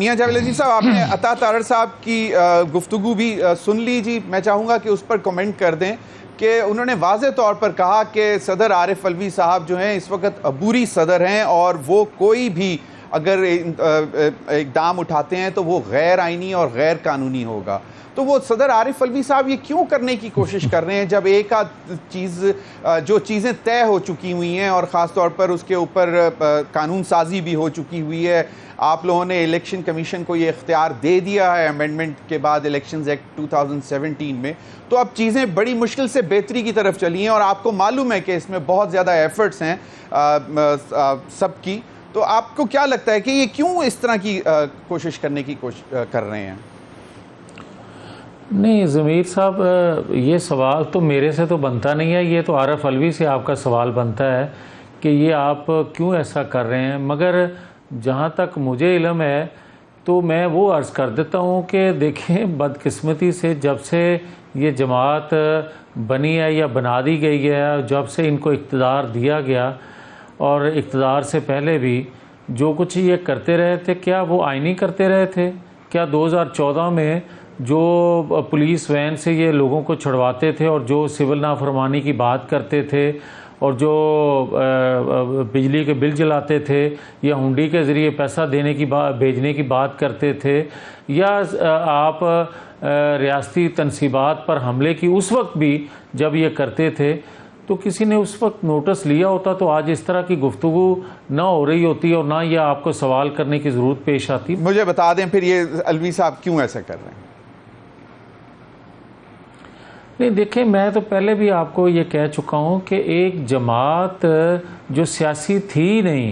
میاں جاوید عزیز صاحب، آپ نے عطا تارڑ صاحب کی گفتگو بھی سن لی جی. میں چاہوں گا کہ اس پر کمنٹ کر دیں کہ انہوں نے واضح طور پر کہا کہ صدر عارف علوی صاحب جو ہیں اس وقت عبوری صدر ہیں اور وہ کوئی بھی اگر اقدام اٹھاتے ہیں تو وہ غیر آئینی اور غیر قانونی ہوگا. تو وہ صدر عارف علوی صاحب یہ کیوں کرنے کی کوشش کر رہے ہیں جب ایک آدھ چیز جو چیزیں طے ہو چکی ہوئی ہیں اور خاص طور پر اس کے اوپر قانون سازی بھی ہو چکی ہوئی ہے. آپ لوگوں نے الیکشن کمیشن کو یہ اختیار دے دیا ہے امینڈمنٹ کے بعد الیکشنز ایکٹ 2017 میں. تو اب چیزیں بڑی مشکل سے بہتری کی طرف چلی ہیں اور آپ کو معلوم ہے کہ اس میں بہت زیادہ ایفرٹس ہیں سب کی. تو آپ کو کیا لگتا ہے کہ یہ کیوں اس طرح کی کوشش کرنے کی کر رہے ہیں؟ نہیں ضمیر صاحب، یہ سوال تو میرے سے تو بنتا نہیں ہے، یہ تو عارف علوی سے آپ کا سوال بنتا ہے کہ یہ آپ کیوں ایسا کر رہے ہیں. مگر جہاں تک مجھے علم ہے تو میں وہ عرض کر دیتا ہوں کہ دیکھیں، بدقسمتی سے جب سے یہ جماعت بنی ہے یا بنا دی گئی ہے، جب سے ان کو اقتدار دیا گیا اور اقتدار سے پہلے بھی جو کچھ یہ کرتے رہے تھے، کیا وہ آئینی کرتے رہے تھے؟ کیا 2014 میں جو پولیس وین سے یہ لوگوں کو چھڑواتے تھے اور جو سول نافرمانی کی بات کرتے تھے اور جو بجلی کے بل جلاتے تھے یا ہنڈی کے ذریعے پیسہ دینے کی بھیجنے کی بات کرتے تھے، یا آپ ریاستی تنصیبات پر حملے کی اس وقت بھی جب یہ کرتے تھے تو کسی نے اس وقت نوٹس لیا ہوتا تو آج اس طرح کی گفتگو نہ ہو رہی ہوتی اور نہ یہ آپ کو سوال کرنے کی ضرورت پیش آتی. مجھے بتا دیں پھر یہ علوی صاحب کیوں ایسا کر رہے ہیں؟ نہیں دیکھیں، میں تو پہلے بھی آپ کو یہ کہہ چکا ہوں کہ ایک جماعت جو سیاسی تھی نہیں،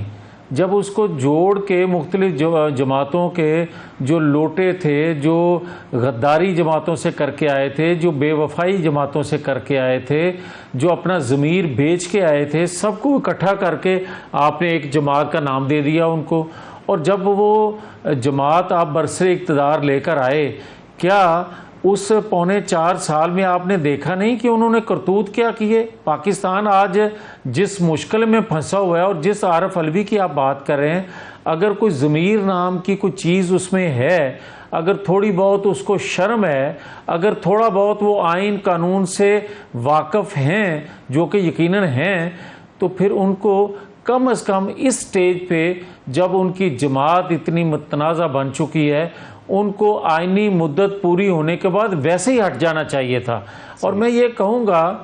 جب اس کو جوڑ کے مختلف جماعتوں کے جو لوٹے تھے، جو غداری جماعتوں سے کر کے آئے تھے، جو بے وفائی جماعتوں سے کر کے آئے تھے، جو اپنا ضمیر بیچ کے آئے تھے، سب کو اکٹھا کر کے آپ نے ایک جماعت کا نام دے دیا ان کو. اور جب وہ جماعت آپ برسر اقتدار لے کر آئے، کیا اس 3.25 سال میں آپ نے دیکھا نہیں کہ انہوں نے کرتوت کیا کیے؟ پاکستان آج جس مشکل میں پھنسا ہوا ہے اور جس عارف علوی کی آپ بات کر رہے ہیں، اگر کوئی ضمیر نام کی کوئی چیز اس میں ہے، اگر تھوڑی بہت اس کو شرم ہے، اگر تھوڑا بہت وہ آئین قانون سے واقف ہیں، جو کہ یقیناً ہیں، تو پھر ان کو کم از کم اس سٹیج پہ جب ان کی جماعت اتنی متنازع بن چکی ہے، ان کو آئینی مدت پوری ہونے کے بعد ویسے ہی ہٹ جانا چاہیے تھا. اور میں یہ کہوں گا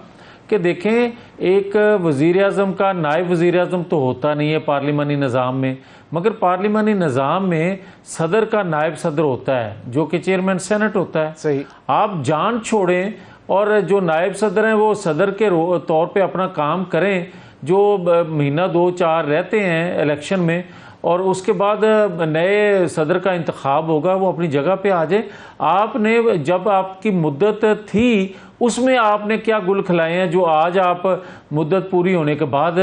کہ دیکھیں، ایک وزیر اعظم کا نائب وزیر اعظم تو ہوتا نہیں ہے پارلیمانی نظام میں، مگر پارلیمانی نظام میں صدر کا نائب صدر ہوتا ہے جو کہ چیئرمین سینٹ ہوتا ہے. صحیح. آپ جان چھوڑیں اور جو نائب صدر ہیں وہ صدر کے طور پہ اپنا کام کریں، جو مہینہ 2-4 رہتے ہیں الیکشن میں اور اس کے بعد نئے صدر کا انتخاب ہوگا، وہ اپنی جگہ پہ آ جائیں. آپ نے جب آپ کی مدت تھی اس میں آپ نے کیا گل کھلائے ہیں جو آج آپ مدت پوری ہونے کے بعد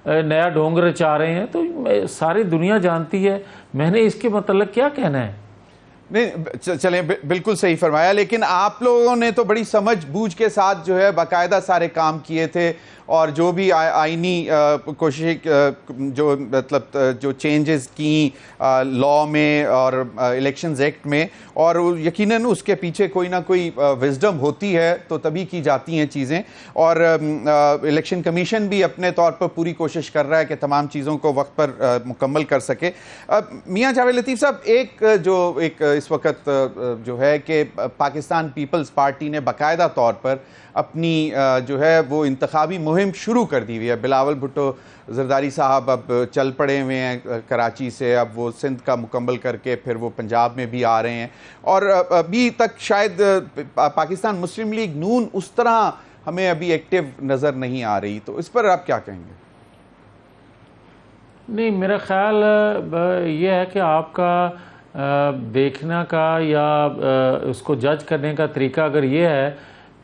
نیا ڈھونگ رچا رہے ہیں؟ تو ساری دنیا جانتی ہے، میں نے اس کے متعلق کیا کہنا ہے. نہیں چلیں، بالکل صحیح فرمایا، لیکن آپ لوگوں نے تو بڑی سمجھ بوجھ کے ساتھ جو ہے باقاعدہ سارے کام کیے تھے اور جو بھی آئینی کوشش جو مطلب جو چینجز کی لاء میں اور الیکشنز ایکٹ میں، اور یقیناً اس کے پیچھے کوئی نہ کوئی وزڈم ہوتی ہے تو تبھی کی جاتی ہیں چیزیں. اور الیکشن کمیشن بھی اپنے طور پر پوری کوشش کر رہا ہے کہ تمام چیزوں کو وقت پر مکمل کر سکے. میاں جاوید لطیف صاحب، ایک اس وقت جو ہے کہ پاکستان پیپلز پارٹی نے باقاعدہ طور پر اپنی جو ہے وہ انتخابی مہم شروع کر دی ہوئی ہے. بلاول بھٹو زرداری صاحب اب چل پڑے ہوئے ہیں کراچی سے، اب وہ سندھ کا مکمل کر کے پھر وہ پنجاب میں بھی آ رہے ہیں، اور ابھی تک شاید پاکستان مسلم لیگ نون اس طرح ہمیں ابھی ایکٹیو نظر نہیں آ رہی. تو اس پر آپ کیا کہیں گے؟ نہیں، میرا خیال یہ ہے کہ آپ کا دیکھنا کا یا اس کو جج کرنے کا طریقہ اگر یہ ہے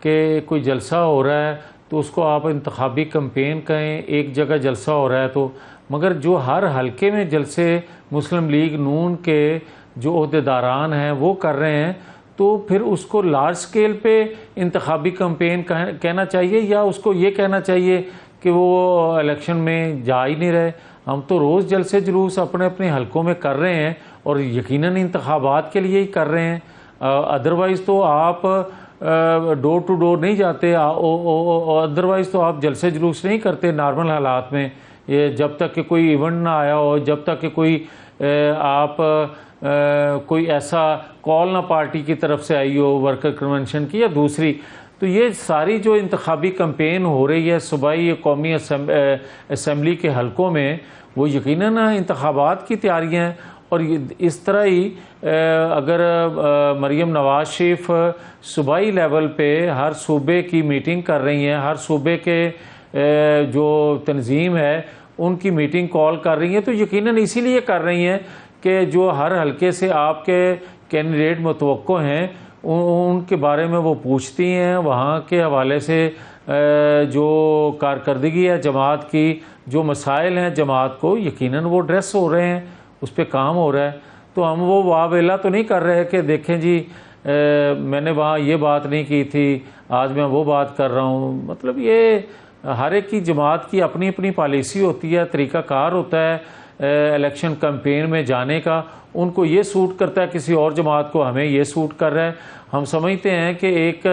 کہ کوئی جلسہ ہو رہا ہے تو اس کو آپ انتخابی کمپین کہیں، ایک جگہ جلسہ ہو رہا ہے تو، مگر جو ہر حلقے میں جلسے مسلم لیگ نون کے جو عہدیداران ہیں وہ کر رہے ہیں، تو پھر اس کو لارج سکیل پہ انتخابی کمپین کہنا چاہیے یا اس کو یہ کہنا چاہیے کہ وہ الیکشن میں جا ہی نہیں رہے. ہم تو روز جلسے جلوس اپنے اپنے حلقوں میں کر رہے ہیں اور یقیناً انتخابات کے لیے ہی کر رہے ہیں. ادروائز تو آپ ڈور ٹو ڈور نہیں جاتے, ادروائز تو آپ جلسے جلوس نہیں کرتے نارمل حالات میں, یہ جب تک کہ کوئی ایونٹ نہ آیا ہو, جب تک کہ کوئی آپ کوئی ایسا کال نہ پارٹی کی طرف سے آئی ہو ورکر کنونشن کی یا دوسری. تو یہ ساری جو انتخابی کمپین ہو رہی ہے صوبائی قومی اسمبلی کے حلقوں میں, وہ یقیناً انتخابات کی تیاریاں ہیں. اور اس طرح ہی اگر مریم نواز شریف صوبائی لیول پہ ہر صوبے کی میٹنگ کر رہی ہیں, ہر صوبے کے جو تنظیم ہے ان کی میٹنگ کال کر رہی ہیں, تو یقیناً اسی لیے کر رہی ہیں کہ جو ہر حلقے سے آپ کے کینڈیڈیٹ متوقع ہیں ان کے بارے میں وہ پوچھتی ہیں, وہاں کے حوالے سے جو کارکردگی ہے جماعت کی, جو مسائل ہیں جماعت کو, یقیناً وہ ایڈریس ہو رہے ہیں, اس پہ کام ہو رہا ہے. تو ہم وہ واہ ویلا تو نہیں کر رہے کہ دیکھیں جی میں نے وہاں یہ بات نہیں کی تھی, آج میں وہ بات کر رہا ہوں. مطلب یہ ہر ایک کی جماعت کی اپنی اپنی پالیسی ہوتی ہے, طریقہ کار ہوتا ہے الیکشن کمپین میں جانے کا. ان کو یہ سوٹ کرتا ہے کسی اور جماعت کو, ہمیں یہ سوٹ کر رہا ہے. ہم سمجھتے ہیں کہ ایک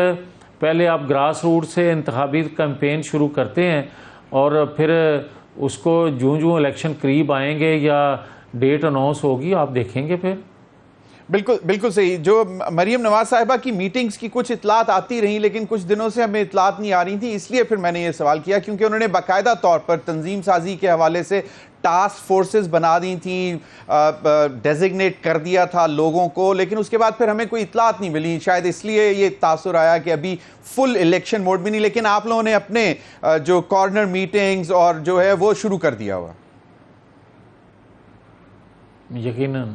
پہلے آپ گراس روٹ سے انتخابی کمپین شروع کرتے ہیں اور پھر اس کو جوں الیکشن قریب آئیں گے یا ڈیٹ اناؤنس ہوگی آپ دیکھیں گے پھر. بالکل صحیح. جو مریم نواز صاحبہ کی میٹنگز کی کچھ اطلاعات آتی رہیں لیکن کچھ دنوں سے ہمیں اطلاعات نہیں آ رہی تھیں, اس لیے پھر میں نے یہ سوال کیا کیونکہ انہوں نے باقاعدہ طور پر تنظیم سازی کے حوالے سے ٹاسک فورسز بنا دی تھیں, ڈیزگنیٹ کر دیا تھا لوگوں کو, لیکن اس کے بعد پھر ہمیں کوئی اطلاعات نہیں ملی. شاید اس لیے یہ تاثر آیا کہ ابھی فل الیکشن موڈ میں نہیں, لیکن آپ لوگوں نے اپنے جو کارنر میٹنگز اور جو ہے وہ شروع کر دیا ہوا. یقیناً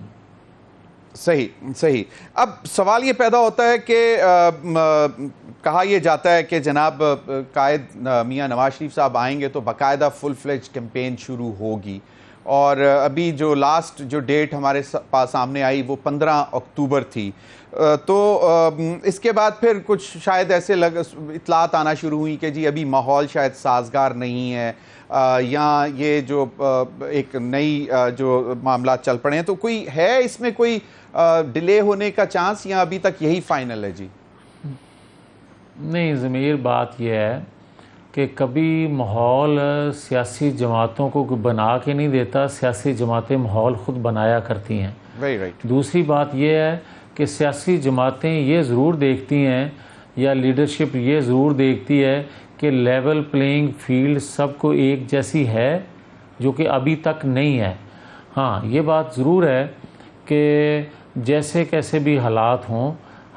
صحیح. اب سوال یہ پیدا ہوتا ہے کہ کہا یہ جاتا ہے کہ جناب قائد میاں نواز شریف صاحب آئیں گے تو باقاعدہ فل فلیج کیمپین شروع ہوگی, اور ابھی جو لاسٹ جو ڈیٹ ہمارے پاس سامنے آئی وہ 15 اکتوبر تھی. تو اس کے بعد پھر کچھ شاید ایسے اطلاعات آنا شروع ہوئی کہ جی ابھی ماحول شاید سازگار نہیں ہے, یا یہ جو ایک نئی جو معاملات چل پڑے ہیں, تو کوئی ہے اس میں کوئی ڈیلے ہونے کا چانس یا ابھی تک یہی فائنل ہے؟ جی نہیں, ضمیر بات یہ ہے کہ کبھی ماحول سیاسی جماعتوں کو بنا کے نہیں دیتا, سیاسی جماعتیں ماحول خود بنایا کرتی ہیں. دوسری بات یہ ہے کہ سیاسی جماعتیں یہ ضرور دیکھتی ہیں یا لیڈرشپ یہ ضرور دیکھتی ہے کہ لیول پلینگ فیلڈ سب کو ایک جیسی ہے, جو کہ ابھی تک نہیں ہے. ہاں یہ بات ضرور ہے کہ جیسے کیسے بھی حالات ہوں,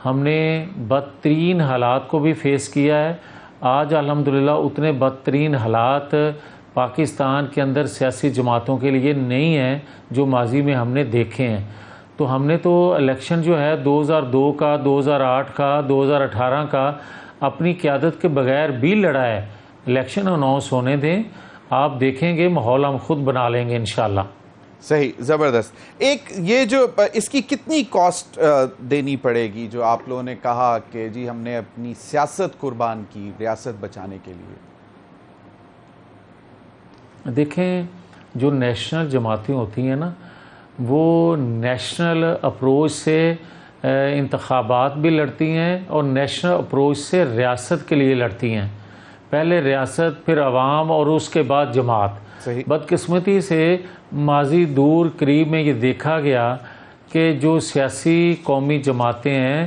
ہم نے بدترین حالات کو بھی فیس کیا ہے. آج الحمدللہ اتنے بدترین حالات پاکستان کے اندر سیاسی جماعتوں کے لیے نہیں ہیں جو ماضی میں ہم نے دیکھے ہیں. تو ہم نے تو الیکشن جو ہے 2002 کا, 2008 کا, 2018 کا اپنی قیادت کے بغیر بھی لڑا ہے. الیکشن اناؤنس ہونے دیں, آپ دیکھیں گے ماحول ہم خود بنا لیں گے انشاءاللہ. صحیح, زبردست. ایک یہ جو اس کی کتنی کاسٹ دینی پڑے گی جو آپ لوگوں نے کہا کہ جی ہم نے اپنی سیاست قربان کی ریاست بچانے کے لیے؟ دیکھیں جو نیشنل جماعتیں ہوتی ہیں نا, وہ نیشنل اپروچ سے انتخابات بھی لڑتی ہیں اور نیشنل اپروچ سے ریاست کے لیے لڑتی ہیں. پہلے ریاست, پھر عوام اور اس کے بعد جماعت. بدقسمتی سے ماضی دور قریب میں یہ دیکھا گیا کہ جو سیاسی قومی جماعتیں ہیں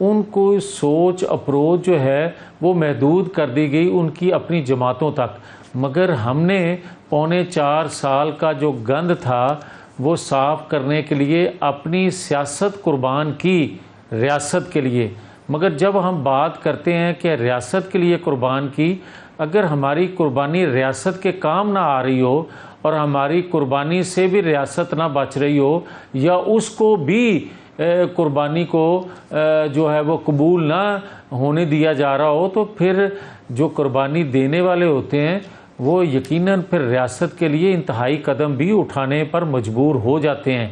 ان کو سوچ اپروچ جو ہے وہ محدود کر دی گئی ان کی اپنی جماعتوں تک. مگر ہم نے 4.25 سال کا جو گند تھا وہ صاف کرنے کے لیے اپنی سیاست قربان کی ریاست کے لیے. مگر جب ہم بات کرتے ہیں کہ ریاست کے لیے قربان کی, اگر ہماری قربانی ریاست کے کام نہ آ رہی ہو اور ہماری قربانی سے بھی ریاست نہ بچ رہی ہو, یا اس کو بھی قربانی کو جو ہے وہ قبول نہ ہونے دیا جا رہا ہو, تو پھر جو قربانی دینے والے ہوتے ہیں وہ یقیناً پھر ریاست کے لیے انتہائی قدم بھی اٹھانے پر مجبور ہو جاتے ہیں.